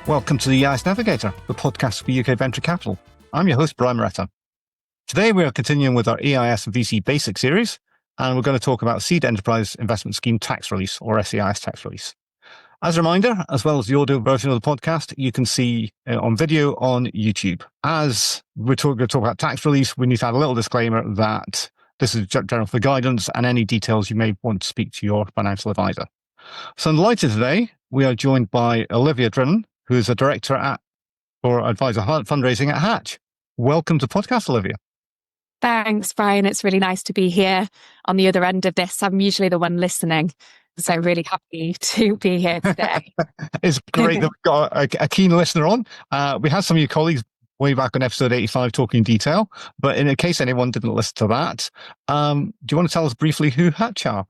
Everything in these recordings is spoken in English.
Welcome to the EIS Navigator, the podcast for UK venture capital. I'm your host, Brian Moretta. Today, we are continuing with our EIS VC Basics series, and we're going to talk about Seed Enterprise Investment Scheme Tax Release, or SEIS tax release. As a reminder, as well as the audio version of the podcast, you can see on video on YouTube. As we're going to talk about tax release, we need to add a little disclaimer that this is general for guidance and any details you may want to speak to your financial advisor. So on the lighter today, we are joined by Olivia Drinnan, who is a director or advisor fundraising at Haatch. Welcome to podcast, Olivia. Thanks, Brian. It's really nice to be here on the other end of this. I'm usually the one listening, so really happy to be here today. It's great that we've got a keen listener on. We had some of your colleagues way back on episode 85 talking in detail, but in case anyone didn't listen to that, do you want to tell us briefly who Haatch are?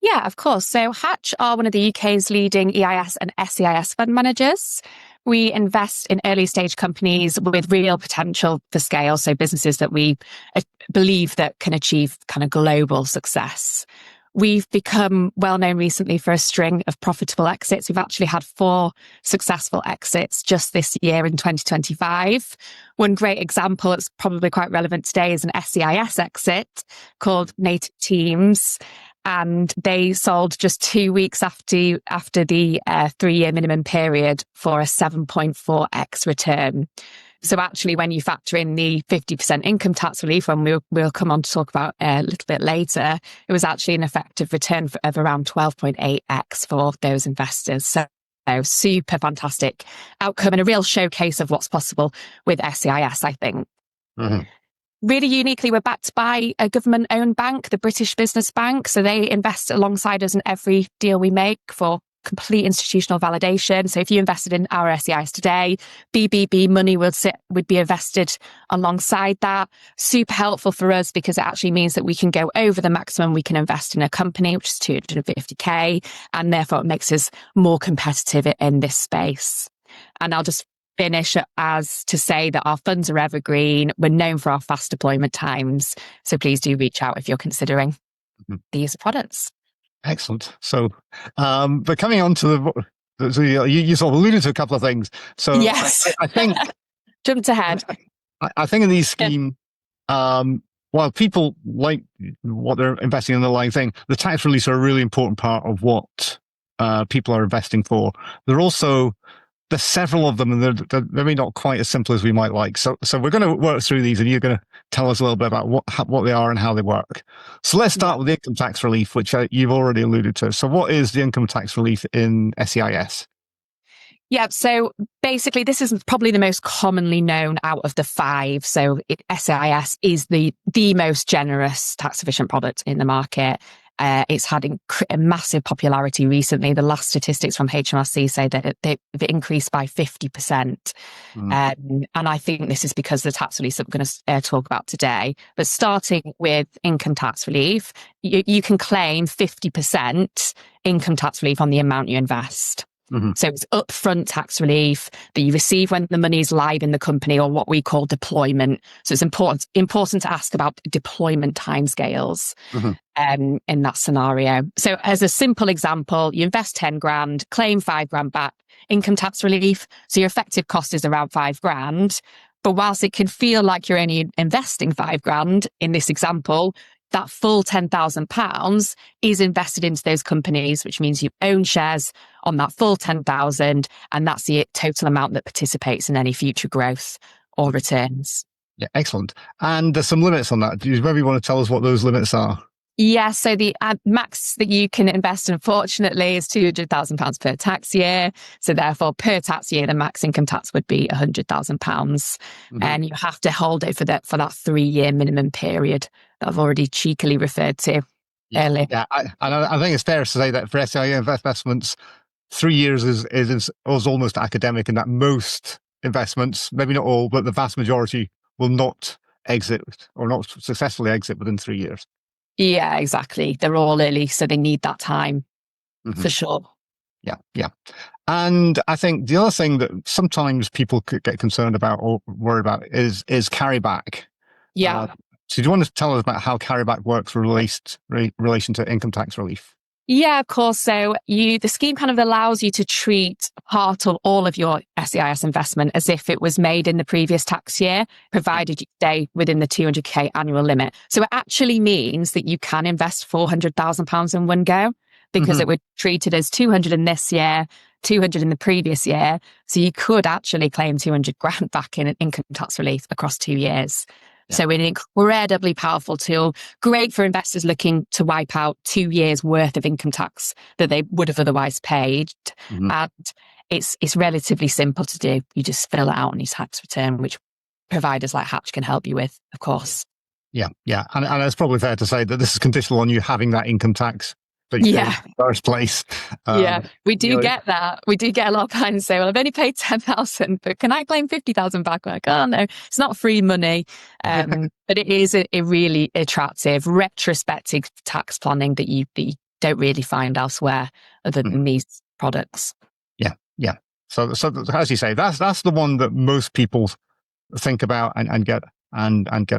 Yeah, of course. So Haatch are one of the UK's leading EIS and SEIS fund managers. We invest in early stage companies with real potential for scale. So businesses that we believe that can achieve kind of global success. We've become well known recently for a string of profitable exits. We've actually had 4 successful exits just this year in 2025. One great example that's probably quite relevant today is an SEIS exit called Native Teams. And they sold just 2 weeks after the 3-year minimum period for a 7.4x return. So actually, when you factor in the 50% income tax relief, and we'll come on to talk about a little bit later, it was actually an effective return of around 12.8x for those investors. So super fantastic outcome and a real showcase of what's possible with SEIS, I think. Mm-hmm. Really uniquely, we're backed by a government-owned bank, the British Business Bank. So they invest alongside us in every deal we make for complete institutional validation. So if you invested in our SEIS today, BBB money would be invested alongside that. Super helpful for us because it actually means that we can go over the maximum we can invest in a company, which is 250k, and therefore it makes us more competitive in this space. And I'll just finish as to say that our funds are evergreen. We're known for our fast deployment times. So please do reach out if you're considering these products. Excellent. So, but coming on to you sort of alluded to a couple of things. So yes, I think jumped ahead. I think in these schemes, while people like what they're investing in the underlying thing, the tax release are a really important part of what people are investing for. There's several of them, and they're maybe not quite as simple as we might like. So we're going to work through these, and you're going to tell us a little bit about what they are and how they work. So let's start with the income tax relief, which you've already alluded to. So what is the income tax relief in SEIS? Yeah, so basically, this is probably the most commonly known out of the 5. So SEIS is the most generous tax-efficient product in the market. It's had a massive popularity recently. The last statistics from HMRC say that they've increased by 50%. And I think this is because of the tax release that we're going to talk about today. But starting with income tax relief, you can claim 50% income tax relief on the amount you invest. Mm-hmm. So it's upfront tax relief that you receive when the money is live in the company, or what we call deployment. So it's important to ask about deployment timescales in that scenario. So as a simple example, you invest 10 grand, claim 5 grand back, income tax relief. So your effective cost is around 5 grand. But whilst it can feel like you're only investing 5 grand in this example, that full £10,000 is invested into those companies, which means you own shares on that full 10,000, and that's the total amount that participates in any future growth or returns. Yeah, excellent. And there's some limits on that. Do you maybe want to tell us what those limits are? Yeah, so the max that you can invest, unfortunately, is £200,000 per tax year. So therefore, per tax year, the max income tax would be £100,000. And you have to hold it for that 3-year minimum period that I've already cheekily referred to earlier. Yeah, I think it's fair to say that for SEIS investments, 3 years is almost academic, in that most investments, maybe not all, but the vast majority will not exit or not successfully exit within 3 years. Yeah, exactly. They're all early, so they need that time for sure. Yeah. And I think the other thing that sometimes people could get concerned about or worried about is carryback. Yeah. So do you want to tell us about how carryback works in relation to income tax relief? Yeah, of course. So the scheme kind of allows you to treat part of all of your SEIS investment as if it was made in the previous tax year, provided you stay within the 200k annual limit. So it actually means that you can invest £400,000 in one go, because it would treat it as 200 in this year, 200 in the previous year. So you could actually claim 200 grand back in an income tax relief across 2 years. Yeah. So an incredibly powerful tool, great for investors looking to wipe out 2 years worth of income tax that they would have otherwise paid. And it's relatively simple to do. You just fill it out on your tax return, which providers like Haatch can help you with, of course. Yeah. And it's probably fair to say that this is conditional on you having that income tax that you paid in the first place. We do get that. We do get a lot of clients say, well, I've only paid 10,000, but can I claim 50,000 back? We're like, oh no, it's not free money. But it is a really attractive retrospective tax planning that you don't really find elsewhere other than these products. Yeah. So as you say, that's the one that most people think about and get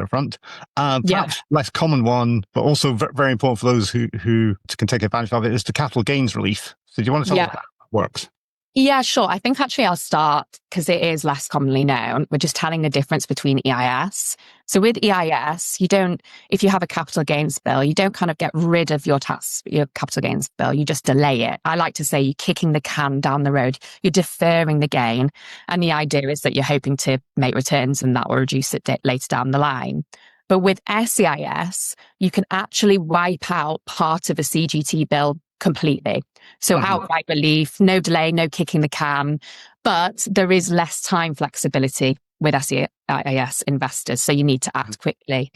up front. Perhaps less common one, but also very important for those who can take advantage of it, is the capital gains relief. So do you want to tell us how that works? Yeah, sure. I think actually I'll start because it is less commonly known. We're just telling the difference between EIS. So with EIS, if you have a capital gains bill, you don't kind of get rid of your capital gains bill. You just delay it. I like to say you're kicking the can down the road. You're deferring the gain. And the idea is that you're hoping to make returns and that will reduce it later down the line. But with SEIS, you can actually wipe out part of a CGT bill completely. So outright relief, no delay, no kicking the can, but there is less time flexibility with SEIS investors. So you need to act quickly.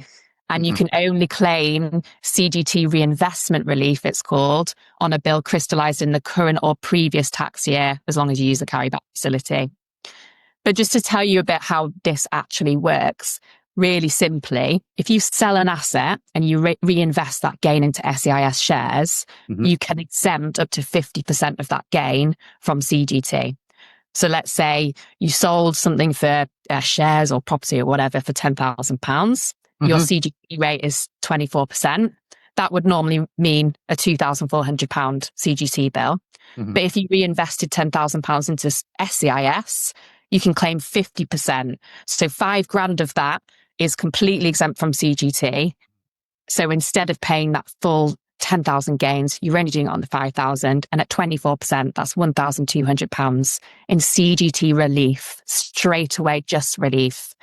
And you can only claim CGT reinvestment relief, it's called, on a bill crystallized in the current or previous tax year, as long as you use the carryback facility. But just to tell you a bit how this actually works, really simply, if you sell an asset and you reinvest that gain into SEIS shares, you can exempt up to 50% of that gain from CGT. So let's say you sold something for shares or property or whatever for £10,000. Your CGT rate is 24%. That would normally mean a £2,400 CGT bill. But if you reinvested £10,000 into SEIS, you can claim 50%. So £5,000 of that is completely exempt from CGT. So instead of paying that full 10,000 gains, you're only doing it on the 5,000. And at 24%, that's £1,200 in CGT relief, straight away, just relief.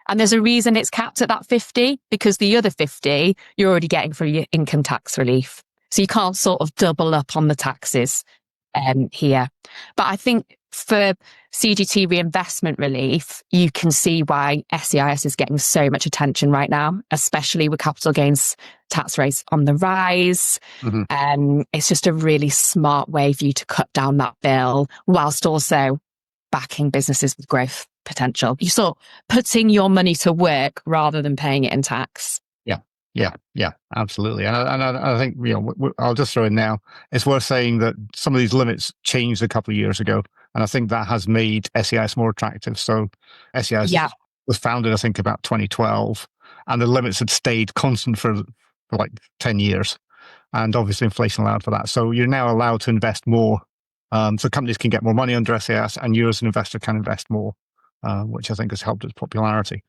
And there's a reason it's capped at that 50, because the other 50 you're already getting for your income tax relief. So you can't sort of double up on the taxes here. But I think for CGT reinvestment relief, you can see why SEIS is getting so much attention right now, especially with capital gains tax rates on the rise. It's just a really smart way for you to cut down that bill whilst also backing businesses with growth potential. You're sort of putting your money to work rather than paying it in tax. Yeah, absolutely. And I think, I'll just throw in now, it's worth saying that some of these limits changed a couple of years ago. And I think that has made SEIS more attractive. So SEIS was founded, I think, about 2012, and the limits had stayed constant for like 10 years. And obviously inflation allowed for that. So you're now allowed to invest more. So companies can get more money under SEIS, and you as an investor can invest more, which I think has helped its popularity.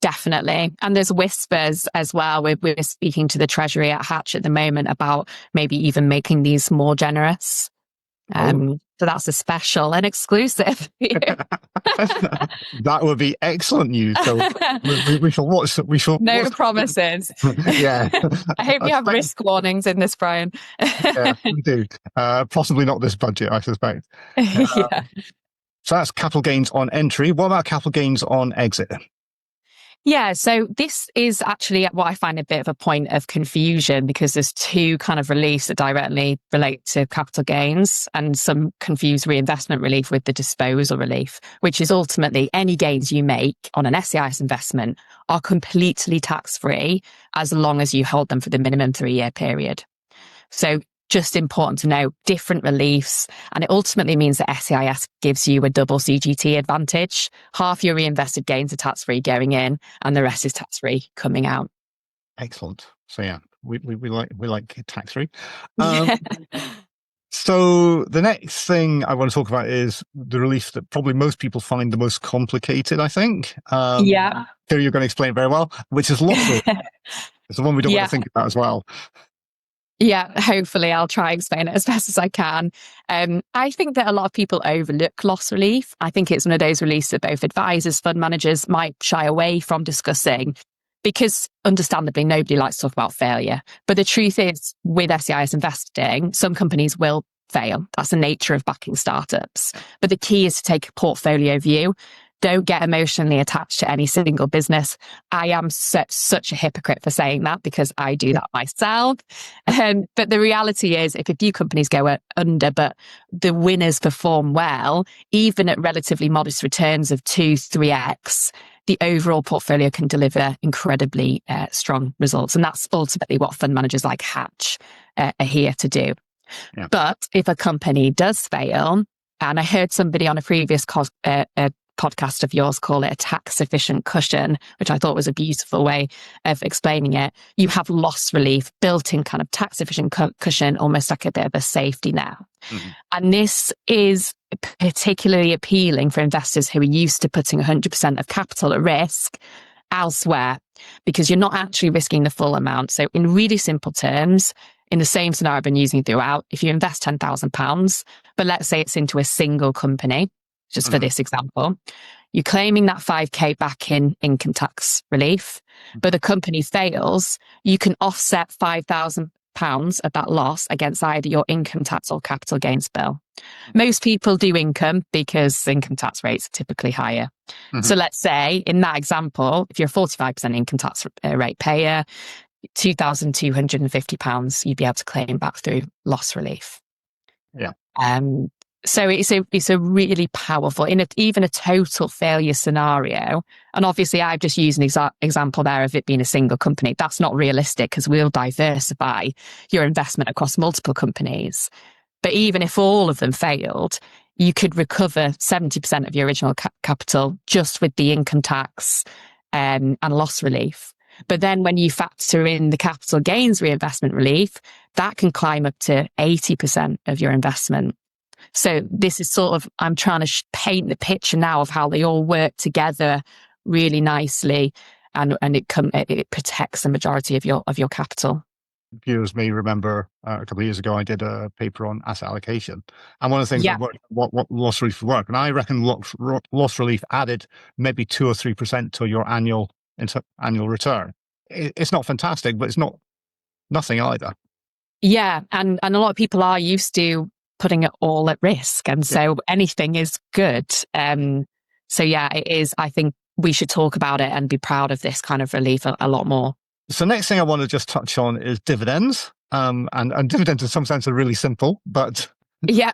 Definitely. And there's whispers as well. We're speaking to the Treasury at Haatch at the moment about maybe even making these more generous. So that's a special and exclusive. That would be excellent news. So we shall watch. No promises. Yeah. I hope you have risk warnings in this, Brian. Yeah, we do. Possibly not this budget, I suspect. So that's capital gains on entry. What about capital gains on exit? Yeah, so this is actually what I find a bit of a point of confusion, because there's two kind of reliefs that directly relate to capital gains, and some confuse reinvestment relief with the disposal relief, which is ultimately any gains you make on an SEIS investment are completely tax-free as long as you hold them for the minimum 3-year period. So just important to know, different reliefs, and it ultimately means that SEIS gives you a double CGT advantage. Half your reinvested gains are tax-free going in, and the rest is tax-free coming out. Excellent. So yeah, we like tax free. So the next thing I want to talk about is the relief that probably most people find the most complicated, I think. Yeah. Here you're going to explain it very well, which is loss relief. It's the one we don't want Yeah. to think about as well. Yeah, hopefully I'll try and explain it as best as I can. I think that a lot of people overlook loss relief. I think it's one of those reliefs that both advisors, fund managers might shy away from discussing because understandably nobody likes to talk about failure. But the truth is with SEIS investing, some companies will fail. That's the nature of backing startups. But the key is to take a portfolio view. Don't get emotionally attached to any single business. I am such a hypocrite for saying that because I do that myself. But the reality is, if a few companies go under, but the winners perform well, even at relatively modest returns of 2-3x, the overall portfolio can deliver incredibly strong results. And that's ultimately what fund managers like Haatch are here to do. Yeah. But if a company does fail, and I heard somebody on a previous podcast of yours call it a tax efficient cushion, which I thought was a beautiful way of explaining it. You have loss relief built in kind of tax efficient cushion, almost like a bit of a safety net. Mm-hmm. And this is particularly appealing for investors who are used to putting 100% of capital at risk elsewhere, because you're not actually risking the full amount. So in really simple terms, in the same scenario I've been using throughout, if you invest £10,000, but let's say it's into a single company, just for this example, you're claiming that 5k back in income tax relief, but the company fails, you can offset £5,000 of that loss against either your income tax or capital gains bill. Most people do income because income tax rates are typically higher. Mm-hmm. So let's say in that example, if you're a 45% income tax rate payer, £2,250 you'd be able to claim back through loss relief. Yeah. So it's a really powerful, in even a total failure scenario. And obviously I've just used an example there of it being a single company. That's not realistic because we'll diversify your investment across multiple companies. But even if all of them failed, you could recover 70% of your original capital just with the income tax and loss relief. But then when you factor in the capital gains reinvestment relief, that can climb up to 80% of your investment. So this is sort of, I'm trying to paint the picture now of how they all work together really nicely, and it protects the majority of your capital. Viewers may remember a couple of years ago, I did a paper on asset allocation, and one of the things that worked, what loss relief would work, and I reckon loss relief added maybe 2 or 3% to your annual return. It's not fantastic, but it's not nothing either. Yeah, and a lot of people are used to putting it all at risk, and so anything is good. So yeah, it is. I think we should talk about it and be proud of this kind of relief a lot more. So next thing I want to just touch on is dividends. And dividends in some sense are really simple, but yeah.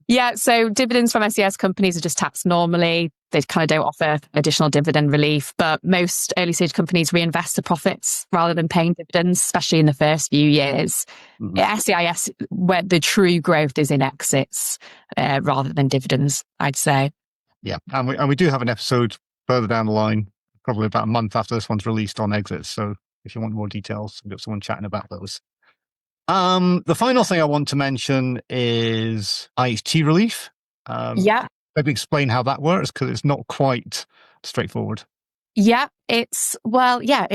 Yeah, so dividends from SEIS companies are just taxed normally. They kind of don't offer additional dividend relief, but most early stage companies reinvest the profits rather than paying dividends, especially in the first few years. Mm-hmm. SEIS, where the true growth is in exits rather than dividends, I'd say. Yeah, and we do have an episode further down the line, probably about a month after this one's released, on exits. So if you want more details, we've got someone chatting about those. The final thing I want to mention is IHT relief. Maybe explain how that works, because it's not quite straightforward. Yeah, it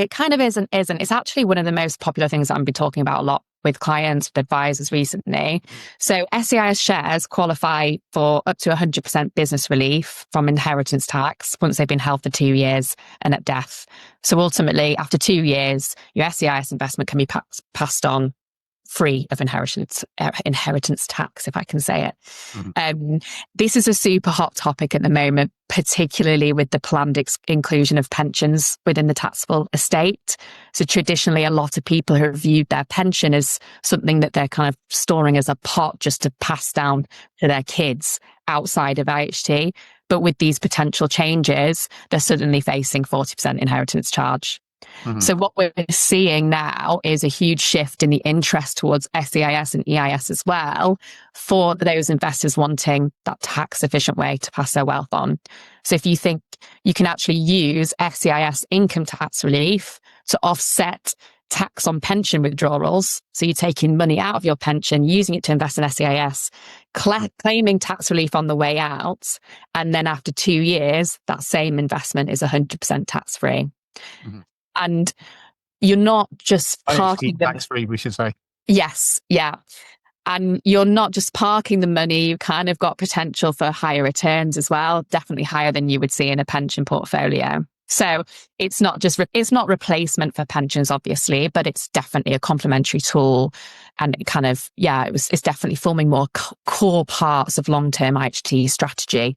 kind of is and isn't. It's actually one of the most popular things that I've been talking about a lot with clients, with advisors recently. So SEIS shares qualify for up to 100% business relief from inheritance tax once they've been held for 2 years and at death. So ultimately, after 2 years, your SEIS investment can be passed on free of inheritance tax, if I can say it. Mm-hmm. This is a super hot topic at the moment, particularly with the planned inclusion of pensions within the taxable estate. So traditionally, a lot of people who have viewed their pension as something that they're kind of storing as a pot just to pass down to their kids outside of IHT. But with these potential changes, they're suddenly facing 40% inheritance charge. Mm-hmm. So what we're seeing now is a huge shift in the interest towards SEIS and EIS as well, for those investors wanting that tax efficient way to pass their wealth on. So if you think you can actually use SEIS income tax relief to offset tax on pension withdrawals. So you're taking money out of your pension, using it to invest in SEIS, claiming tax relief on the way out. And then after 2 years, that same investment is 100% tax free. Mm-hmm. And you're not just parking them. Tax free, we should say. Yes. Yeah. And you're not just parking the money, you've kind of got potential for higher returns as well, definitely higher than you would see in a pension portfolio. So it's not it's not replacement for pensions, obviously, but it's definitely a complementary tool. And it kind of, it's definitely forming more core parts of long-term IHT strategy,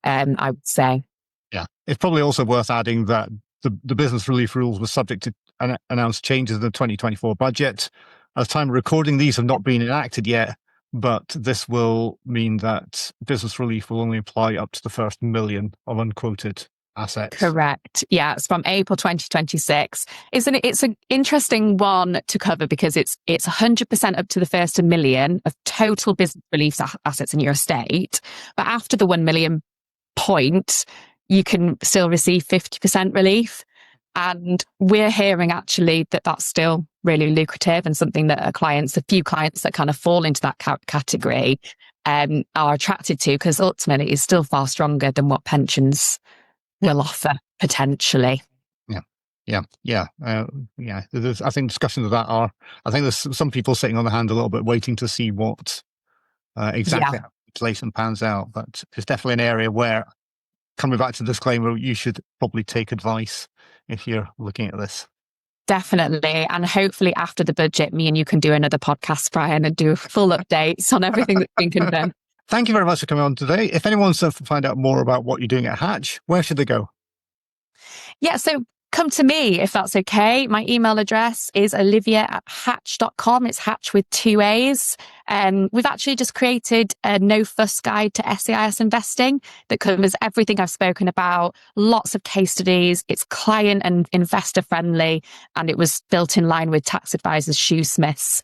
I would say. Yeah. It's probably also worth adding that the business relief rules were subject to announced changes in the 2024 budget. At the time of recording, these have not been enacted yet, but this will mean that business relief will only apply up to the first million of unquoted assets. Correct. Yeah, it's from April 2026. It's an interesting one to cover because it's 100% up to the first million of total business relief assets in your estate. But after the 1 million point, you can still receive 50% relief. And we're hearing actually that that's still really lucrative and something that a few clients that kind of fall into that category are attracted to, because ultimately it's still far stronger than what pensions will offer potentially. I think discussions of that I think there's some people sitting on the hand a little bit waiting to see what exactly how legislation pans out. But it's definitely an area where, coming back to the disclaimer, you should probably take advice if you're looking at this. Definitely. And hopefully after the budget, me and you can do another podcast, Brian, and do full updates on everything that's been confirmed. Thank you very much for coming on today. If anyone wants to find out more about what you're doing at Haatch, where should they go? Yeah, so come to me if that's okay. My email address is olivia@haatch.com. It's Haatch with 2 A's. We've actually just created a no fuss guide to SEIS investing that covers everything I've spoken about, lots of case studies. It's client and investor friendly, and it was built in line with tax advisors Shoesmiths.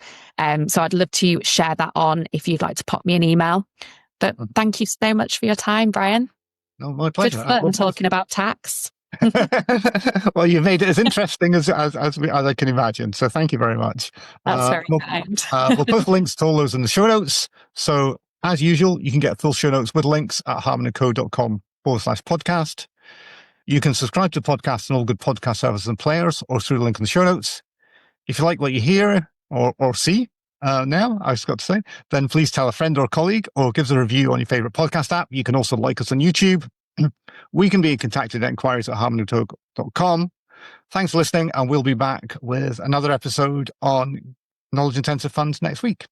So I'd love to share that on if you'd like to pop me an email. But thank you so much for your time, Brian. No, my pleasure. Good fun talking about tax. Well, you've made it as interesting as I can imagine. So thank you very much. That's very kind. We'll post links to all those in the show notes. So as usual, you can get full show notes with links at harmonandco.com/podcast. You can subscribe to the podcast on all good podcast services and players or through the link in the show notes. If you like what you hear or see now, I just got to say, then please tell a friend or a colleague or give us a review on your favorite podcast app. You can also like us on YouTube. We can be contacted at inquiries@harmonandco.com. Thanks for listening, and we'll be back with another episode on knowledge-intensive funds next week.